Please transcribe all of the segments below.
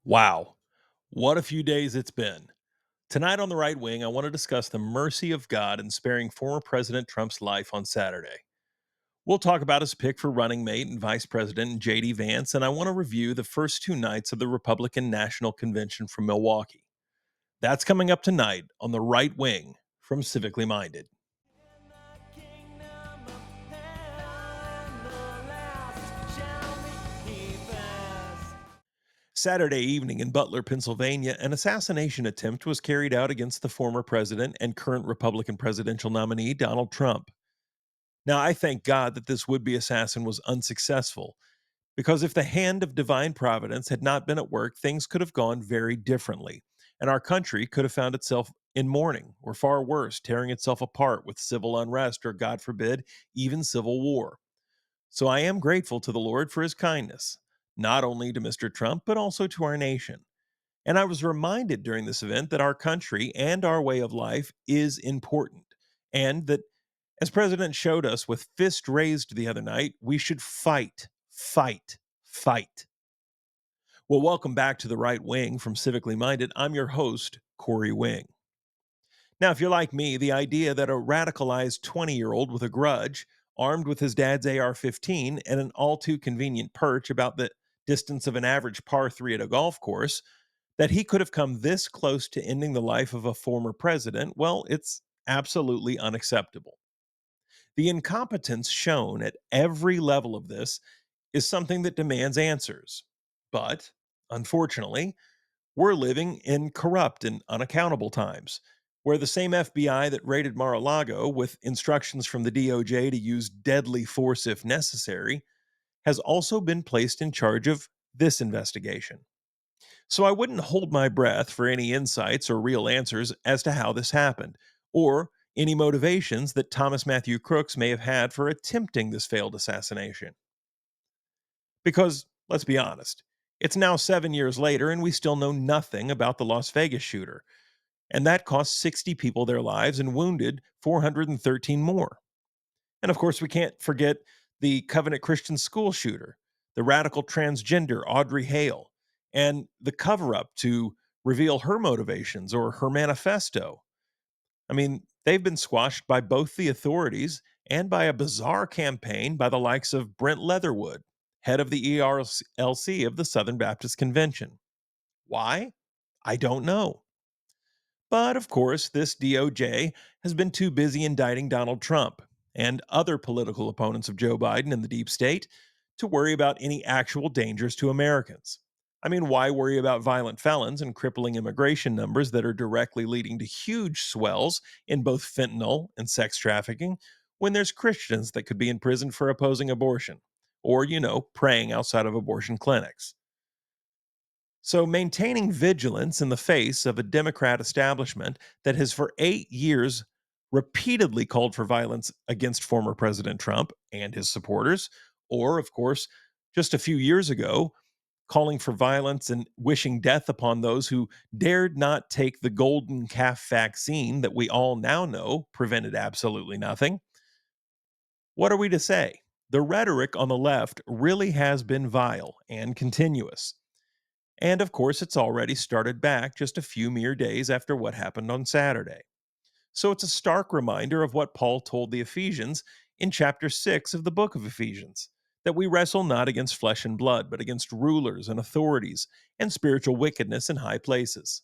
Wow, what a few days it's been. Tonight on the right wing, I want to discuss the mercy of God in sparing former President Trump's life on Saturday. We'll talk about his pick for running mate and vice president J.D. Vance, and I want to review the first two nights of the Republican National Convention from Milwaukee. That's coming up tonight on the right wing from Civically Minded. Saturday evening in Butler, Pennsylvania, an assassination attempt was carried out against the former president and current Republican presidential nominee, Donald Trump. Now, I thank God that this would be assassin was unsuccessful, because if the hand of divine providence had not been at work, things could have gone very differently, and our country could have found itself in mourning, or far worse, tearing itself apart with civil unrest, or God forbid, even civil war. So I am grateful to the Lord for his kindness, not only to Mr. Trump, but also to our nation. And I was reminded during this event that our country and our way of life is important, and that, as President showed us with fist raised the other night, we should fight, fight, fight. Well, welcome back to the right wing from Civically Minded. I'm your host, Corey Wing. Now, if you're like me, the idea that a radicalized 20-year-old with a grudge, armed with his dad's AR 15 and an all too convenient perch about the distance of an average par 3 at a golf course, that he could have come this close to ending the life of a former president, well, it's absolutely unacceptable. The incompetence shown at every level of this is something that demands answers. But, unfortunately, we're living in corrupt and unaccountable times, where the same FBI that raided Mar a Lago with instructions from the DOJ to use deadly force if necessary has also been placed in charge of this investigation. So I wouldn't hold my breath for any insights or real answers as to how this happened, or any motivations that Thomas Matthew Crooks may have had for attempting this failed assassination. Because, let's be honest, it's now 7 years later and we still know nothing about the Las Vegas shooter, and that cost 60 people their lives and wounded 413 more. And of course, we can't forget the Covenant Christian school shooter, the radical transgender Audrey Hale, and the cover up to reveal her motivations or her manifesto. I mean, they've been squashed by both the authorities and by a bizarre campaign by the likes of Brent Leatherwood, head of the ERLC of the Southern Baptist Convention. Why? I don't know. But of course, this DOJ has been too busy indicting Donald Trump and other political opponents of Joe Biden and the deep state to worry about any actual dangers to Americans. I mean, why worry about violent felons and crippling immigration numbers that are directly leading to huge swells in both fentanyl and sex trafficking when there's Christians that could be in prison for opposing abortion or, praying outside of abortion clinics? So, maintaining vigilance in the face of a Democrat establishment that has for 8 years repeatedly called for violence against former President Trump and his supporters, or, of course, just a few years ago, calling for violence and wishing death upon those who dared not take the golden calf vaccine that we all now know prevented absolutely nothing. What are we to say? The rhetoric on the left really has been vile and continuous. And of course, it's already started back just a few mere days after what happened on Saturday. So it's a stark reminder of what Paul told the Ephesians in chapter 6 of the book of Ephesians, that we wrestle not against flesh and blood, but against rulers and authorities and spiritual wickedness in high places.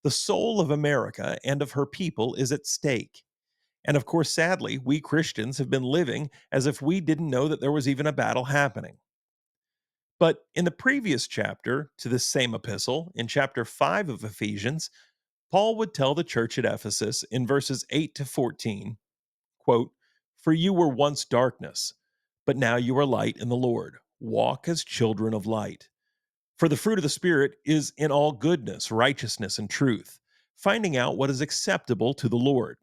The soul of America and of her people is at stake. And of course, sadly, we Christians have been living as if we didn't know that there was even a battle happening. But in the previous chapter to this same epistle, in chapter 5 of Ephesians, Paul would tell the church at Ephesus in verses 8 to 14, quote, "For you were once darkness, but now you are light in the Lord. Walk as children of light. For the fruit of the Spirit is in all goodness, righteousness, and truth, finding out what is acceptable to the Lord.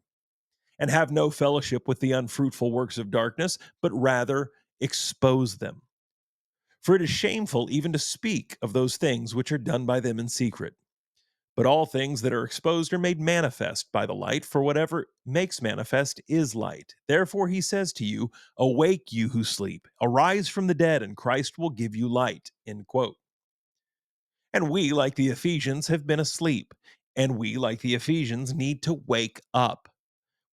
And have no fellowship with the unfruitful works of darkness, but rather expose them. For it is shameful even to speak of those things which are done by them in secret. But all things that are exposed are made manifest by the light, for whatever makes manifest is light. Therefore he says to you, awake you who sleep, arise from the dead, and Christ will give you light." End quote. And we, like the Ephesians, have been asleep. And we, like the Ephesians, need to wake up.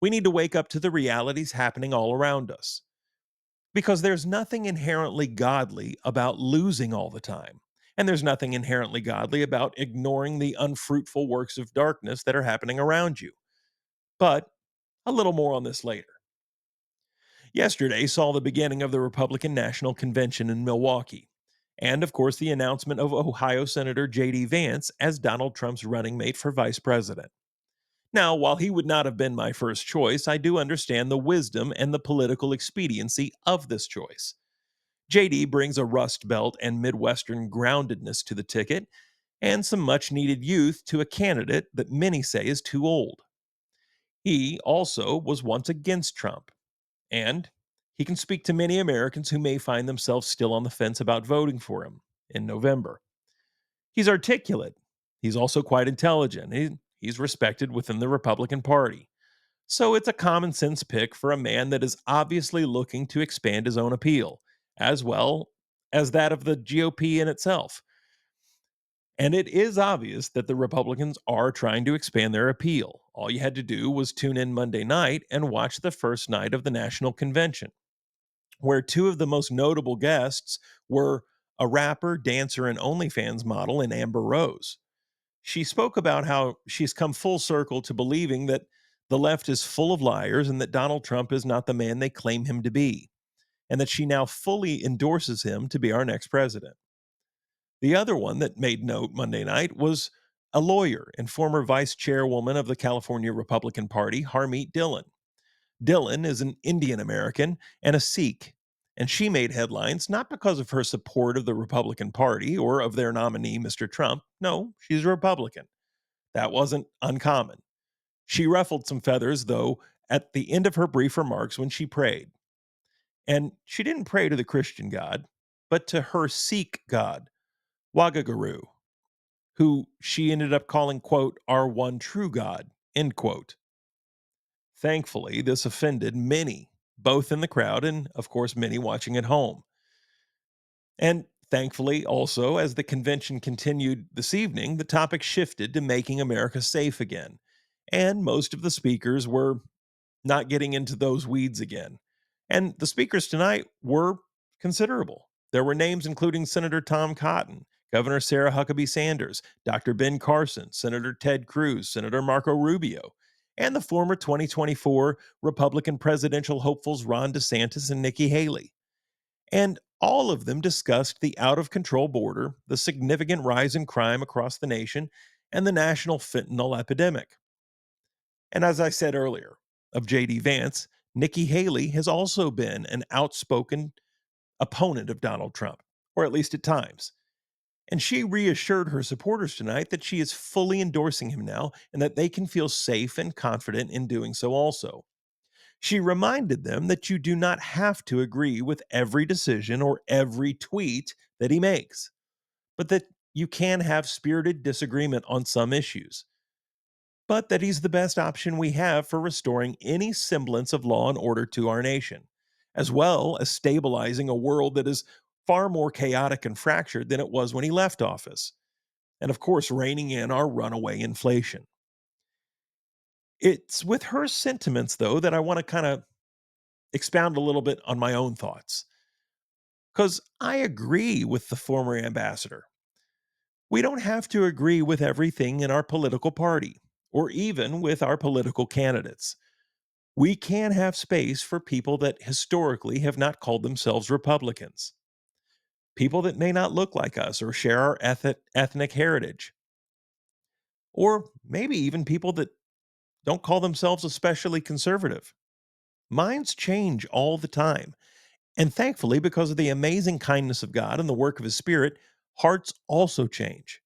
We need to wake up to the realities happening all around us. Because there's nothing inherently godly about losing all the time. And there's nothing inherently godly about ignoring the unfruitful works of darkness that are happening around you. But a little more on this later. Yesterday saw the beginning of the Republican National Convention in Milwaukee. And of course, the announcement of Ohio Senator J.D. Vance as Donald Trump's running mate for vice president. Now, while he would not have been my first choice, I do understand the wisdom and the political expediency of this choice. JD brings a rust belt and Midwestern groundedness to the ticket, and some much needed youth to a candidate that many say is too old. He also was once against Trump, and he can speak to many Americans who may find themselves still on the fence about voting for him in November. He's articulate. He's also quite intelligent. He's respected within the Republican Party. So it's a common sense pick for a man that is obviously looking to expand his own appeal, as well as that of the GOP in itself. And it is obvious that the Republicans are trying to expand their appeal. All you had to do was tune in Monday night and watch the first night of the national convention, where two of the most notable guests were a rapper, dancer, and OnlyFans model in Amber Rose. She spoke about how she's come full circle to believing that the left is full of liars and that Donald Trump is not the man they claim him to be, and that she now fully endorses him to be our next president. The other one that made note Monday night was a lawyer and former vice chairwoman of the California Republican Party, Harmeet Dillon. Dillon is an Indian American and a Sikh, and she made headlines not because of her support of the Republican Party or of their nominee, Mr. Trump. No, she's a Republican. That wasn't uncommon. She ruffled some feathers, though, at the end of her brief remarks when she prayed. And she didn't pray to the Christian God, but to her Sikh God, Wagaguru, who she ended up calling, quote, our one true God, end quote. Thankfully, this offended many, both in the crowd and, of course, many watching at home. And thankfully, also, as the convention continued this evening, the topic shifted to making America safe again. And most of the speakers were not getting into those weeds again. And the speakers tonight were considerable. There were names including Senator Tom Cotton, Governor Sarah Huckabee Sanders, Dr. Ben Carson, Senator Ted Cruz, Senator Marco Rubio, and the former 2024 Republican presidential hopefuls Ron DeSantis and Nikki Haley. And all of them discussed the out of control border, the significant rise in crime across the nation, and the national fentanyl epidemic. And as I said earlier, of J.D. Vance, Nikki Haley has also been an outspoken opponent of Donald Trump, or at least at times. And she reassured her supporters tonight that she is fully endorsing him now and that they can feel safe and confident in doing so also. She reminded them that you do not have to agree with every decision or every tweet that he makes, but that you can have spirited disagreement on some issues, but that he's the best option we have for restoring any semblance of law and order to our nation, as well as stabilizing a world that is far more chaotic and fractured than it was when he left office. And of course, reining in our runaway inflation. It's with her sentiments, though, that I want to kind of expound a little bit on my own thoughts. Because I agree with the former ambassador. We don't have to agree with everything in our political party, or even with our political candidates. We can have space for people that historically have not called themselves Republicans, people that may not look like us or share our ethnic heritage, or maybe even people that don't call themselves especially conservative. Minds change all the time. And thankfully, because of the amazing kindness of God and the work of His Spirit, hearts also change.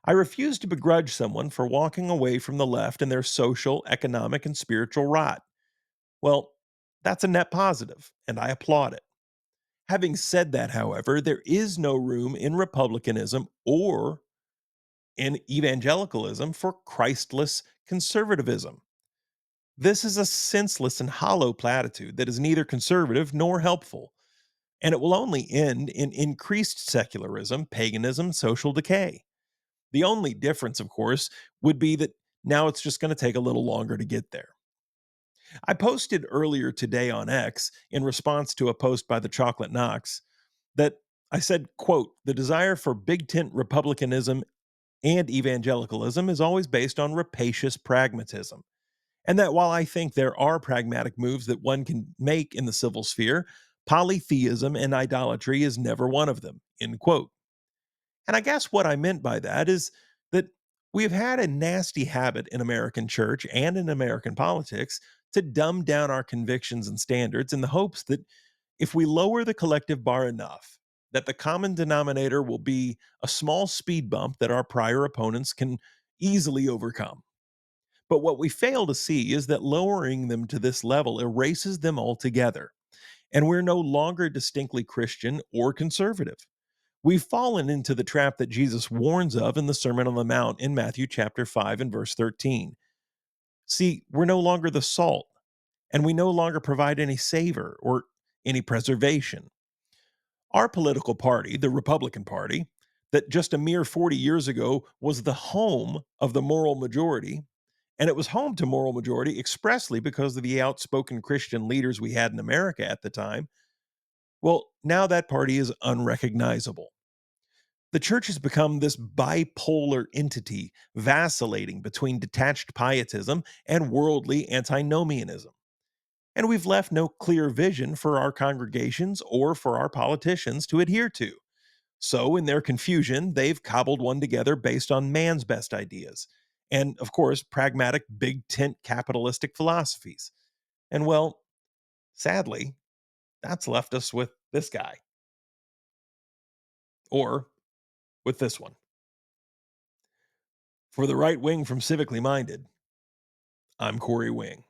I refuse to begrudge someone for walking away from the left and their social, economic, and spiritual rot. Well, that's a net positive, and I applaud it. Having said that, however, there is no room in republicanism or in evangelicalism for Christless conservatism. This is a senseless and hollow platitude that is neither conservative nor helpful. and it will only end in increased secularism, paganism, social decay. The only difference, of course, would be that now it's just going to take a little longer to get there. I posted earlier today on X in response to a post by the Chocolate Knox that I said, quote, the desire for big tent republicanism and evangelicalism is always based on rapacious pragmatism. And that while I think there are pragmatic moves that one can make in the civil sphere, polytheism and idolatry is never one of them, end quote. And I guess what I meant by that is that we have had a nasty habit in American church and in American politics to dumb down our convictions and standards in the hopes that if we lower the collective bar enough, that the common denominator will be a small speed bump that our prior opponents can easily overcome. But what we fail to see is that lowering them to this level erases them altogether, and we're no longer distinctly Christian or conservative. We've fallen into the trap that Jesus warns of in the Sermon on the Mount in Matthew chapter 5 and verse 13. See, we're no longer the salt, and we no longer provide any savor or any preservation. Our political party, the Republican Party, that just a mere 40 years ago was the home of the moral majority, and it was home to moral majority expressly because of the outspoken Christian leaders we had in America at the time. Well, now that party is unrecognizable. The church has become this bipolar entity vacillating between detached pietism and worldly antinomianism. And we've left no clear vision for our congregations or for our politicians to adhere to. So, in their confusion, they've cobbled one together based on man's best ideas. And, of course, pragmatic, big tent capitalistic philosophies. And, well, sadly, that's left us with this guy, or with this one. For the right wing from Civically Minded, I'm Corey Wing.